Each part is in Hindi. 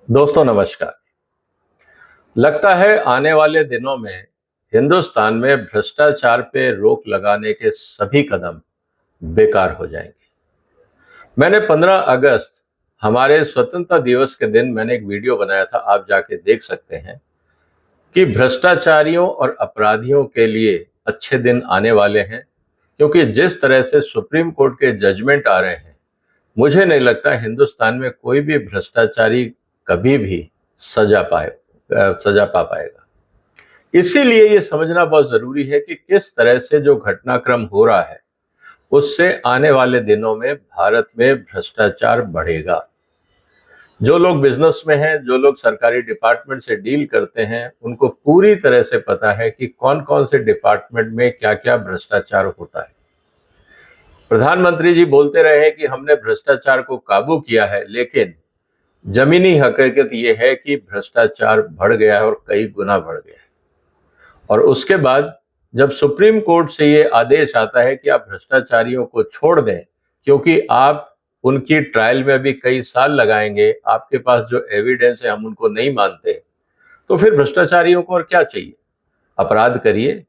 दोस्तों नमस्कार। लगता है आने वाले दिनों में हिंदुस्तान में भ्रष्टाचार पे रोक लगाने के सभी कदम बेकार हो जाएंगे। मैंने 15 अगस्त हमारे स्वतंत्रता दिवस के दिन मैंने एक वीडियो बनाया था, आप जाके देख सकते हैं कि भ्रष्टाचारियों और अपराधियों के लिए अच्छे दिन आने वाले हैं, क्योंकि जिस तरह से सुप्रीम कोर्ट के जजमेंट आ रहे हैं, मुझे नहीं लगता हिंदुस्तान में कोई भी भ्रष्टाचारी कभी भी सजा पा पाएगा। इसीलिए ये समझना बहुत जरूरी है कि किस तरह से जो घटनाक्रम हो रहा है उससे आने वाले दिनों में भारत में भ्रष्टाचार बढ़ेगा। जो लोग बिजनेस में हैं, जो लोग सरकारी डिपार्टमेंट से डील करते हैं, उनको पूरी तरह से पता है कि कौन कौन से डिपार्टमेंट में क्या क्या भ्रष्टाचार होता है। प्रधानमंत्री जी बोलते रहे कि हमने भ्रष्टाचार को काबू किया है, लेकिन जमीनी हकीकत यह है कि भ्रष्टाचार बढ़ गया है और कई गुना बढ़ गया है। और उसके बाद जब सुप्रीम कोर्ट से ये आदेश आता है कि आप भ्रष्टाचारियों को छोड़ दें, क्योंकि आप उनकी ट्रायल में भी कई साल लगाएंगे, आपके पास जो एविडेंस है हम उनको नहीं मानते, तो फिर भ्रष्टाचारियों को और क्या चाहिए? अपराध करिए,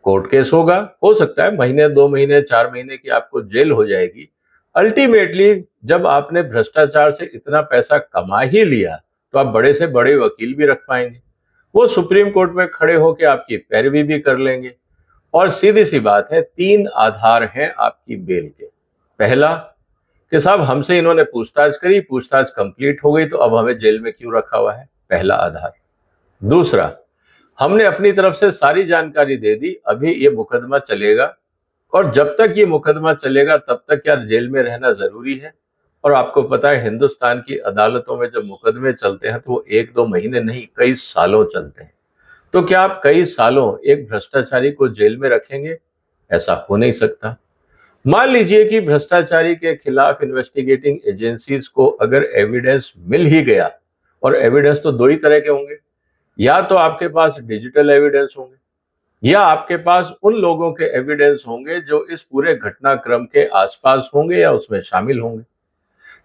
कोर्ट केस होगा, हो सकता है महीने 2 महीने 4 महीने की आपको जेल हो जाएगी। अल्टीमेटली जब आपने भ्रष्टाचार से इतना पैसा कमा ही लिया तो आप बड़े से बड़े वकील भी रख पाएंगे, वो सुप्रीम कोर्ट में खड़े होकर आपकी पैरवी भी कर लेंगे। और सीधी सी बात है, 3 आधार हैं आपकी बेल के। पहला कि साहब हमसे इन्होंने पूछताछ करी, पूछताछ कंप्लीट हो गई, तो अब हमें जेल में क्यों रखा हुआ है, पहला आधार। दूसरा, हमने अपनी तरफ से सारी जानकारी दे दी, अभी ये मुकदमा चलेगा और जब तक ये मुकदमा चलेगा तब तक क्या जेल में रहना जरूरी है? और आपको पता है हिंदुस्तान की अदालतों में जब मुकदमे चलते हैं तो वो 1-2 महीने नहीं, कई सालों चलते हैं। तो क्या आप कई सालों एक भ्रष्टाचारी को जेल में रखेंगे? ऐसा हो नहीं सकता। मान लीजिए कि भ्रष्टाचारी के खिलाफ इन्वेस्टिगेटिंग एजेंसीज को अगर एविडेंस मिल ही गया, और एविडेंस तो 2 ही तरह के होंगे, या तो आपके पास डिजिटल एविडेंस होंगे या आपके पास उन लोगों के एविडेंस होंगे जो इस पूरे घटनाक्रम के आसपास होंगे या उसमें शामिल होंगे।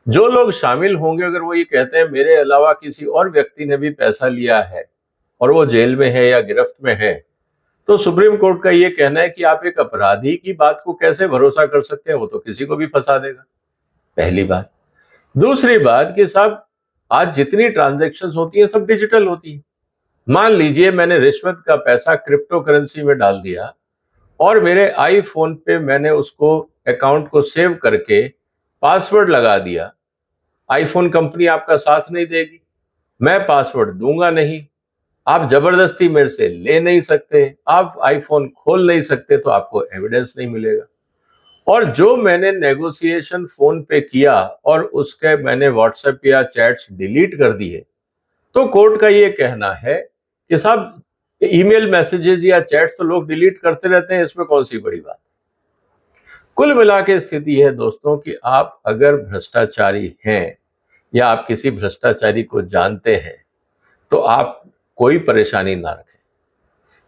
जो लोग शामिल होंगे, अगर वो ये कहते हैं मेरे अलावा किसी और व्यक्ति ने भी पैसा लिया है और वो जेल में है या गिरफ्त में है, तो सुप्रीम कोर्ट का ये कहना है कि आप एक अपराधी की बात को कैसे भरोसा कर सकते हैं, वो तो किसी को भी फंसा देगा, पहली बात। दूसरी बात कि साहब आज जितनी ट्रांजैक्शंस होती है सब डिजिटल होती है। मान लीजिए मैंने रिश्वत का पैसा क्रिप्टो करेंसी में डाल दिया और मेरे आईफोन पे मैंने उसको अकाउंट को सेव करके पासवर्ड लगा दिया। आईफोन कंपनी आपका साथ नहीं देगी, मैं पासवर्ड दूंगा नहीं, आप जबरदस्ती मेरे से ले नहीं सकते, आप आईफोन खोल नहीं सकते, तो आपको एविडेंस नहीं मिलेगा। और जो मैंने नेगोशिएशन फोन पे किया और उसके मैंने व्हाट्सएप या चैट्स डिलीट कर दिए, तो कोर्ट का ये कहना है कि साहब ईमेल मैसेजेस या चैट्स तो लोग डिलीट करते रहते हैं, इसमें कौन सी बड़ी बात। कुल मिला के स्थिति है दोस्तों कि आप अगर भ्रष्टाचारी हैं या आप किसी भ्रष्टाचारी को जानते हैं तो आप कोई परेशानी ना रखें,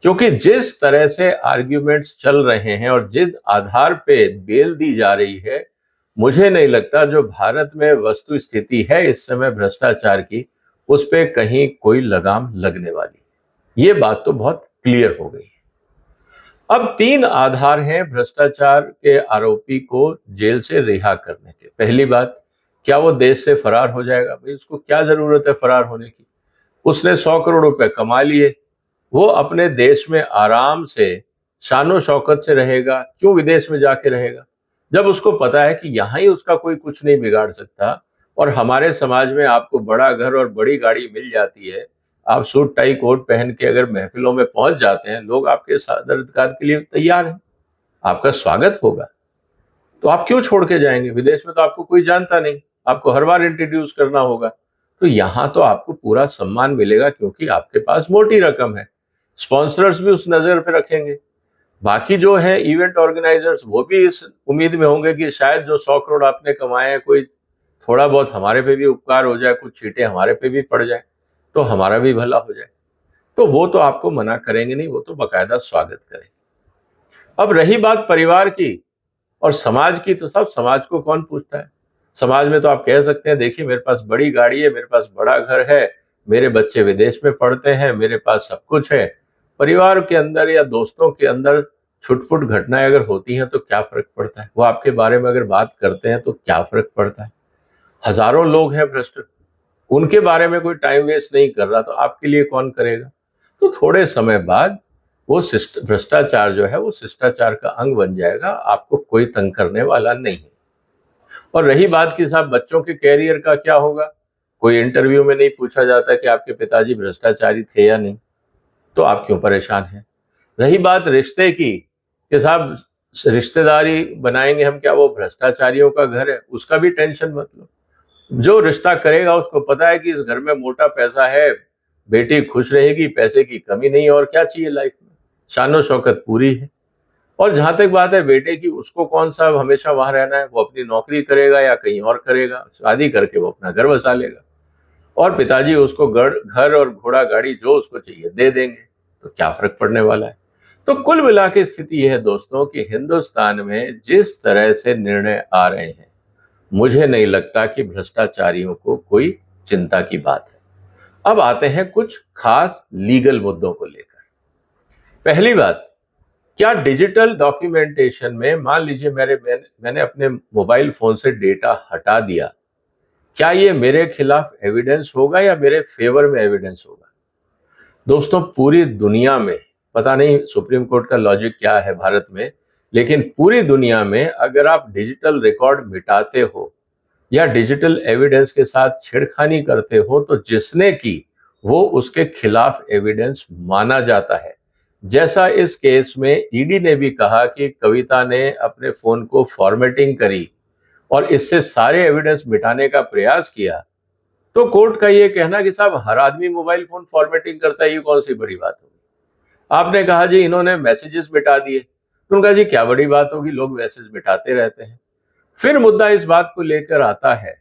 क्योंकि जिस तरह से आर्ग्यूमेंट्स चल रहे हैं और जिस आधार पे बेल दी जा रही है, मुझे नहीं लगता जो भारत में वस्तु स्थिति है इस समय भ्रष्टाचार की, उस पे कहीं कोई लगाम लगने वाली। ये बात तो बहुत क्लियर हो गई। अब 3 आधार हैं भ्रष्टाचार के आरोपी को जेल से रिहा करने के। पहली बात, क्या वो देश से फरार हो जाएगा? भाई उसको क्या जरूरत है फरार होने की? उसने 100 करोड़ रुपए कमा लिए, वो अपने देश में आराम से शानो शौकत से रहेगा, क्यों विदेश में जाके रहेगा? जब उसको पता है कि यहाँ ही उसका कोई कुछ नहीं बिगाड़ सकता और हमारे समाज में आपको बड़ा घर और बड़ी गाड़ी मिल जाती है, आप सूट टाई कोट पहन के अगर महफिलों में पहुंच जाते हैं, लोग आपके सादरकार के लिए तैयार हैं, आपका स्वागत होगा, तो आप क्यों छोड़ के जाएंगे? विदेश में तो आपको कोई जानता नहीं, आपको हर बार इंट्रोड्यूस करना होगा। तो यहाँ तो आपको पूरा सम्मान मिलेगा क्योंकि आपके पास मोटी रकम है, स्पॉन्सर्स भी उस नजर पे रखेंगे। बाकी जो है इवेंट ऑर्गेनाइजर्स, वो भी इस उम्मीद में होंगे कि शायद जो 100 करोड़ आपने कमाए हैं, कोई थोड़ा बहुत हमारे पे भी उपकार हो जाए, कुछ छींटे हमारे पे भी पड़ जाए, तो हमारा भी भला हो जाए। तो वो तो आपको मना करेंगे नहीं, वो तो बकायदा स्वागत करेंगे। अब रही बात परिवार की और समाज की, तो सब समाज को कौन पूछता है? समाज में तो आप कह सकते हैं, देखिए मेरे पास बड़ी गाड़ी है, मेरे पास बड़ा घर है, मेरे बच्चे विदेश में पढ़ते हैं, मेरे पास सब कुछ है। परिवार के अंदर या दोस्तों के अंदर छुटपुट घटनाएं अगर होती हैं तो क्या फर्क पड़ता है? वो आपके बारे में अगर बात करते हैं तो क्या फर्क पड़ता है? हजारों लोग हैं भ्रष्ट, उनके बारे में कोई टाइम वेस्ट नहीं कर रहा, तो आपके लिए कौन करेगा? तो थोड़े समय बाद वो भ्रष्टाचार जो है वो शिष्टाचार का अंग बन जाएगा, आपको कोई तंग करने वाला नहीं। और रही बात कि साहब बच्चों के कैरियर का क्या होगा, कोई इंटरव्यू में नहीं पूछा जाता कि आपके पिताजी भ्रष्टाचारी थे या नहीं, तो आप क्यों परेशान हैं? रही बात रिश्ते की कि साहब रिश्तेदारी बनाएंगे हम, क्या वो भ्रष्टाचारियों का घर है? उसका भी टेंशन मत लो। जो रिश्ता करेगा उसको पता है कि इस घर में मोटा पैसा है, बेटी खुश रहेगी, पैसे की कमी नहीं है, और क्या चाहिए लाइफ में, शानो शौकत पूरी है। और जहां तक बात है बेटे की, उसको कौन सा हमेशा वहां रहना है? वो अपनी नौकरी करेगा या कहीं और करेगा, शादी करके वो अपना घर बसा लेगा, और पिताजी उसको घर और घोड़ा गाड़ी जो उसको चाहिए दे देंगे, तो क्या फर्क पड़ने वाला है? तो कुल मिला के स्थिति यह है दोस्तों कि हिंदुस्तान में जिस तरह से निर्णय आ रहे हैं, मुझे नहीं लगता कि भ्रष्टाचारियों को कोई चिंता की बात है। अब आते हैं कुछ खास लीगल मुद्दों को लेकर। पहली बात, क्या डिजिटल डॉक्यूमेंटेशन में मान लीजिए मैंने अपने मोबाइल फोन से डेटा हटा दिया, क्या ये मेरे खिलाफ एविडेंस होगा या मेरे फेवर में एविडेंस होगा? दोस्तों पूरी दुनिया में, पता नहीं सुप्रीम कोर्ट का लॉजिक क्या है भारत में, लेकिन पूरी दुनिया में अगर आप डिजिटल रिकॉर्ड मिटाते हो या डिजिटल एविडेंस के साथ छेड़खानी करते हो, तो जिसने की वो उसके खिलाफ एविडेंस माना जाता है। जैसा इस केस में ईडी ने भी कहा कि कविता ने अपने फोन को फॉर्मेटिंग करी और इससे सारे एविडेंस मिटाने का प्रयास किया, तो कोर्ट का ये कहना कि साहब हर आदमी मोबाइल फोन फॉर्मेटिंग करता है, ये कौन सी बड़ी बात होगी? आपने कहा जी इन्होंने मैसेजेस मिटा दिए, तो उनका जी क्या बड़ी बात होगी, लोग मैसेज मिटाते रहते हैं। फिर मुद्दा इस बात को लेकर आता है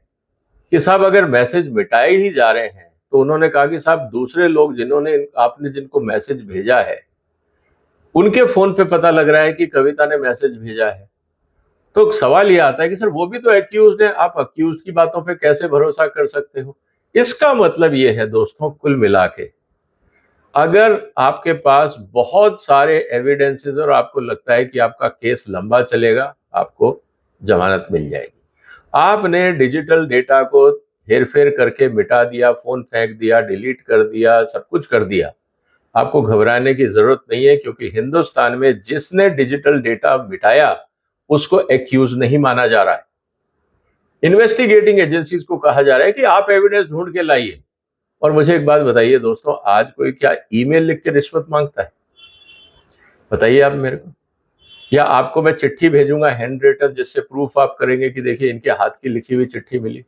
कि साहब अगर मैसेज मिटाए ही जा रहे हैं, तो उन्होंने कहा कि साहब दूसरे लोग आपने जिनको मैसेज भेजा है उनके फोन पे पता लग रहा है कि कविता ने मैसेज भेजा है। तो सवाल ये आता है कि सर वो भी तो एक्यूज्ड है, आप अक्यूज्ड की बातों पे कैसे भरोसा कर सकते हो? इसका मतलब ये है दोस्तों, कुल मिला के अगर आपके पास बहुत सारे एविडेंसेस और आपको लगता है कि आपका केस लंबा चलेगा, आपको जमानत मिल जाएगी। आपने डिजिटल डेटा को हेरफेर करके मिटा दिया, फोन फेंक दिया, डिलीट कर दिया, सब कुछ कर दिया, आपको घबराने की जरूरत नहीं है, क्योंकि हिंदुस्तान में जिसने डिजिटल डेटा मिटाया उसको एक्यूज नहीं माना जा रहा है। इन्वेस्टिगेटिंग एजेंसीज को कहा जा रहा है कि आप एविडेंस ढूंढ के लाइए। और मुझे एक बात बताइए दोस्तों, आज कोई क्या ईमेल लिख के रिश्वत मांगता है? बताइए आप मेरे को। या आपको मैं चिट्ठी भेजूंगा हैंड रिटन, जिससे प्रूफ आप करेंगे कि देखिए इनके हाथ की लिखी हुई चिट्ठी मिली?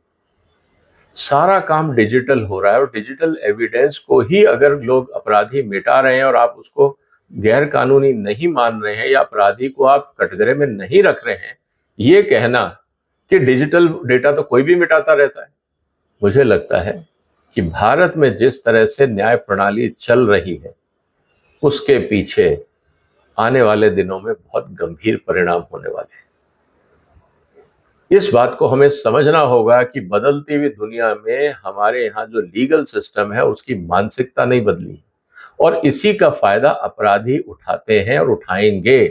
सारा काम डिजिटल हो रहा है, और डिजिटल एविडेंस को ही अगर लोग अपराधी मिटा रहे हैं और आप उसको गैर कानूनी नहीं मान रहे हैं या अपराधी को आप कटघरे में नहीं रख रहे हैं, ये कहना कि डिजिटल डेटा तो कोई भी मिटाता रहता है, मुझे लगता है कि भारत में जिस तरह से न्याय प्रणाली चल रही है उसके पीछे आने वाले दिनों में बहुत गंभीर परिणाम होने वाले हैं। इस बात को हमें समझना होगा कि बदलती हुई दुनिया में हमारे यहाँ जो लीगल सिस्टम है उसकी मानसिकता नहीं बदली, और इसी का फायदा अपराधी उठाते हैं और उठाएंगे।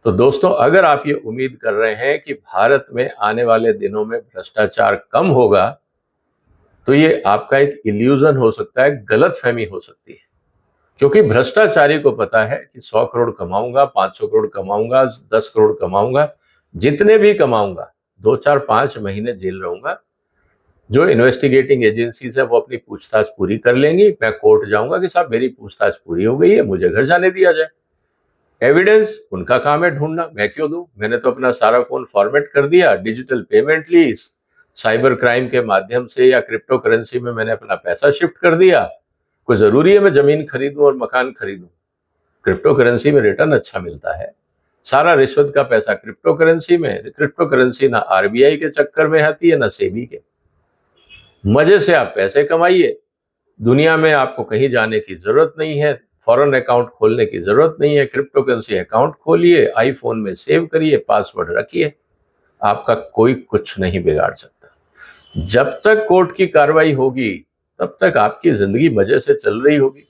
तो दोस्तों अगर आप ये उम्मीद कर रहे हैं कि भारत में आने वाले दिनों में भ्रष्टाचार कम होगा, तो ये आपका एक इल्यूजन हो सकता है, गलतफहमी हो सकती है। क्योंकि भ्रष्टाचारी को पता है कि 100 करोड़ कमाऊंगा, 500 करोड़ कमाऊंगा, 10 करोड़ कमाऊंगा, जितने भी कमाऊंगा 2-4-5 महीने जेल रहूंगा। जो इन्वेस्टिगेटिंग एजेंसीज है वो अपनी पूछताछ पूरी कर लेंगी, मैं कोर्ट जाऊंगा कि साहब मेरी पूछताछ पूरी हो गई है, मुझे घर जाने दिया जाए। एविडेंस उनका काम है ढूंढना, मैं क्यों दूं? मैंने तो अपना सारा फोन फॉर्मेट कर दिया, डिजिटल पेमेंट ली, साइबर क्राइम के माध्यम से या क्रिप्टो करेंसी में मैंने अपना पैसा शिफ्ट कर दिया। कोई जरूरी है मैं जमीन खरीदूं और मकान खरीदूं? क्रिप्टो करेंसी में रिटर्न अच्छा मिलता है, सारा रिश्वत का पैसा क्रिप्टो करेंसी में। क्रिप्टो करेंसी ना आरबीआई के चक्कर में आती है ना सेबी के। मजे से आप पैसे कमाइए, दुनिया में आपको कहीं जाने की जरूरत नहीं है, फॉरेन अकाउंट खोलने की जरूरत नहीं है, क्रिप्टो करेंसी अकाउंट खोलिए, आईफोन में सेव करिए, पासवर्ड रखिए, आपका कोई कुछ नहीं बिगाड़ सकता। जब तक कोर्ट की कार्रवाई होगी तब तक आपकी जिंदगी मजे से चल रही होगी,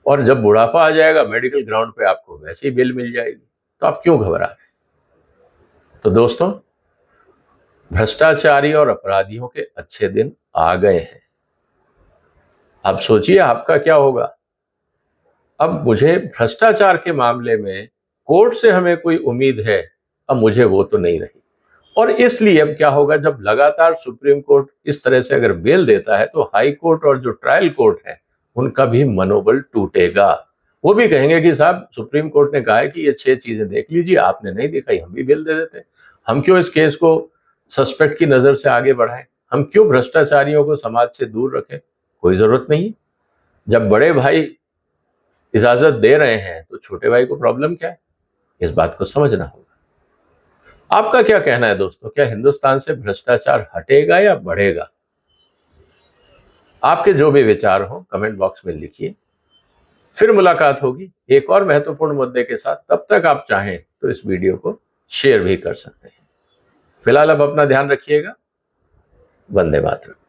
और जब बुढ़ापा आ जाएगा मेडिकल ग्राउंड पे आपको वैसे ही बेल मिल जाएगी, तो आप क्यों घबरा रहे? तो दोस्तों, भ्रष्टाचारी और अपराधियों के अच्छे दिन आ गए हैं। अब सोचिए आपका क्या होगा। अब मुझे भ्रष्टाचार के मामले में कोर्ट से हमें कोई उम्मीद है, अब मुझे वो तो नहीं रही। और इसलिए अब क्या होगा, जब लगातार सुप्रीम कोर्ट इस तरह से अगर बेल देता है तो हाई कोर्ट और जो ट्रायल कोर्ट है उनका भी मनोबल टूटेगा। वो भी कहेंगे कि साहब, सुप्रीम कोर्ट ने कहा है कि ये 6 चीजें देख लीजिए, आपने नहीं देखा, हम भी बेल दे देते। हम क्यों इस केस को सस्पेक्ट की नजर से आगे बढ़ाएं? हम क्यों भ्रष्टाचारियों को समाज से दूर रखें? कोई जरूरत नहीं। जब बड़े भाई इजाजत दे रहे हैं तो छोटे भाई को प्रॉब्लम क्या है? इस बात को समझना होगा। आपका क्या कहना है दोस्तों? क्या हिंदुस्तान से भ्रष्टाचार हटेगा या बढ़ेगा? आपके जो भी विचार हो कमेंट बॉक्स में लिखिए। फिर मुलाकात होगी एक और महत्वपूर्ण मुद्दे के साथ। तब तक आप चाहें तो इस वीडियो को शेयर भी कर सकते हैं। फिलहाल अब अपना ध्यान रखिएगा। वंदे मातरम।